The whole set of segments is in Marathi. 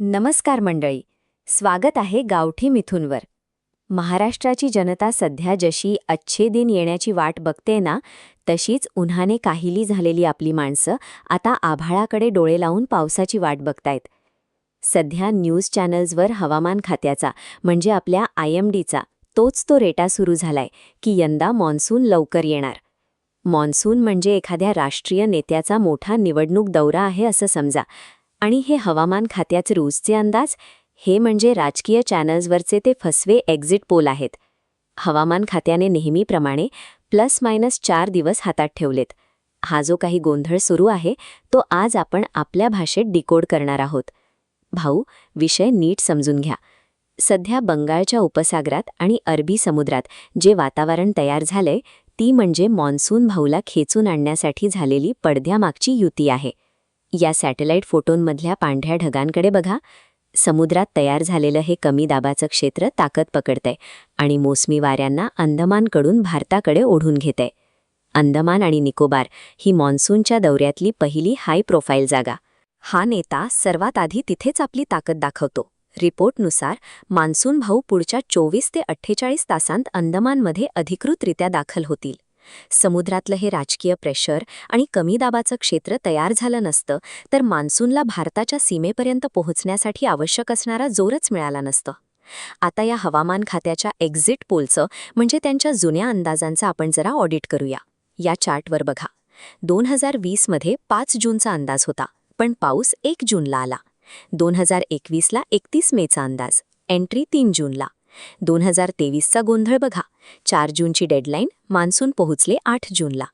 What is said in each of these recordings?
नमस्कार मंडळी, स्वागत आहे गावठी मिथूनवर. महाराष्ट्राची जनता सध्या जशी अच्छे दिन येण्याची वाट बघते ना, तशीच उन्हाने काहिली झालेली आपली माणसं आता आभाळाकडे डोळे लावून पावसाची वाट बघतायत. सध्या न्यूज चॅनल्सवर हवामान खात्याचा म्हणजे आपल्या IMDचा तोच तो रेटा सुरू झालाय की यंदा मॉन्सून लवकर येणार. मॉन्सून म्हणजे एखाद्या राष्ट्रीय नेत्याचा मोठा निवडणूक दौरा आहे असं समजा. आणि हे हवामान खात्याचे रोजचे अंदाज, हे म्हणजे राजकीय चॅनल्सवरचे ते फसवे एक्झिट पोल आहेत. हवामान खात्याने नेहमीप्रमाणे ±4 दिवस हातात ठेवलेत. हा जो काही गोंधळ सुरू आहे तो आज आपण आपल्या भाषेत डिकोड करणार आहोत. भाऊ, विषय नीट समजून घ्या. सध्या बंगालच्या उपसागरात आणि अरबी समुद्रात जे वातावरण तयार झालंय ती म्हणजे मॉन्सून भाऊला खेचून आणण्यासाठी झालेली पडद्यामागची युती आहे. या सॅटेलाइट फोटोंमधल्या पांढऱ्या ढगांकडे बघा. समुद्रात तयार झालेलं हे कमी दाबाचं क्षेत्र ताकद पकडतंय आणि मोसमी वाऱ्यांना अंदमानकडून भारताकडे ओढून घेतंय. अंदमान आणि निकोबार ही मॉन्सूनच्या दौऱ्यातली पहिली हाय प्रोफाईल जागा. हा नेता सर्वात आधी तिथेच आपली ताकद दाखवतो. रिपोर्टनुसार मान्सून भाऊ पुढच्या 24 ते 48 तासांत अंदमानमध्ये अधिकृतरित्या दाखल होतील. समुद्रातलं हे राजकीय प्रेशर आणि कमी दाबाचं क्षेत्र तयार झालं नसतं तर मान्सूनला भारताच्या सीमेपर्यंत पोहोचण्यासाठी आवश्यक असणारा जोरच मिळाला नसतं. आता या हवामान खात्याच्या एक्झिट पोलचं म्हणजे त्यांच्या जुन्या अंदाजांचं आपण जरा ऑडिट करूया. या चार्टवर बघा. 2020 मध्ये 5 जूनचा अंदाज होता, पण पाऊस 1 जूनला आला. 2021ला 31 मेचा अंदाज, एंट्री 3 जूनला. 2023चा गोंधळ बघा. 4 जूनची डेडलाईन, मान्सून पोहोचले 8 जूनला.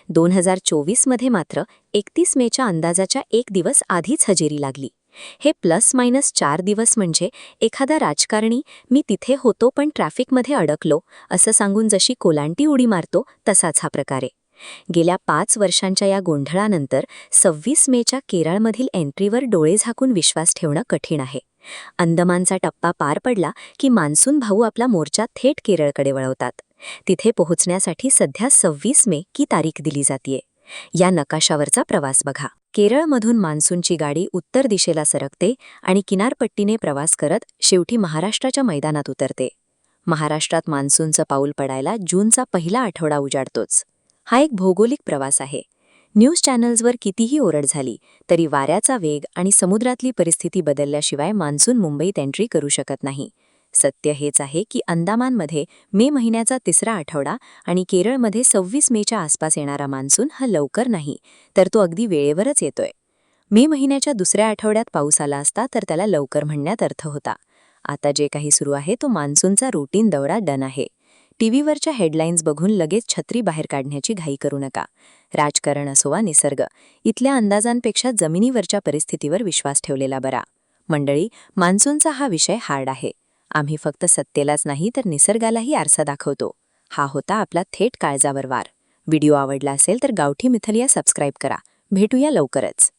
2024मध्ये मात्र 31 मेच्या अंदाजाच्या 1 दिवस आधीच हजेरी लागली. हे ±4 दिवस म्हणजे एखादा राजकारणी मी तिथे होतो पण ट्रॅफिकमध्ये अडकलो असं सांगून जशी कोलांटी उडी मारतो तसाच हा प्रकार आहे. गेल्या 5 वर्षांच्या या गोंधळानंतर 26 मेच्या केरळमधील एंट्रीवर डोळे झाकून विश्वास ठेवणं कठीण आहे. अंदमानचा टप्पा पार पडला की मान्सून भाऊ आपला मोर्चा थेट केरळकडे वळवतात. तिथे पोहोचण्यासाठी सध्या 26 मे की तारीख दिली जातीये. या नकाशावरचा प्रवास बघा. केरळमधून मान्सूनची गाडी उत्तर दिशेला सरकते आणि किनारपट्टीने प्रवास करत शेवटी महाराष्ट्राच्या मैदानात उतरते. महाराष्ट्रात मान्सूनचं पाऊल पडायला जूनचा पहिला आठवडा उजाडतोच. हा एक भौगोलिक प्रवास आहे. न्यूज चॅनल्सवर कितीही ओरड झाली तरी वाऱ्याचा वेग आणि समुद्रातली परिस्थिती बदलल्याशिवाय मान्सून मुंबईत एंट्री करू शकत नाही. सत्य हेच आहे की अंदमानमध्ये मे महिन्याचा 3रा आठवडा आणि केरळमध्ये 26 मेच्या आसपास येणारा मान्सून हा लवकर नाही, तर तो अगदी वेळेवरच येतोय. मे महिन्याच्या 2ऱ्या आठवड्यात पाऊस आला असता तर त्याला लवकर म्हणण्यात अर्थ होता. आता जे काही सुरू आहे तो मान्सूनचा रुटीन दौरा डन आहे. टीव्हीवरच्या हेडलाईन्स बघून लगेच छत्री बाहेर काढण्याची घाई करू नका. राजकारण असो वा निसर्ग, इथल्या अंदाजांपेक्षा जमिनीवरच्या परिस्थितीवर विश्वास ठेवलेला बरा. मंडळी, मान्सूनचा हा विषय हार्ड आहे. आम्ही फक्त सत्तेलाच नाही तर निसर्गालाही आरसा दाखवतो. हा होता आपला थेट काळजावर वार. व्हिडिओ आवडला असेल तर गावठी मिथलिया सबस्क्राईब करा. भेटूया लवकरच.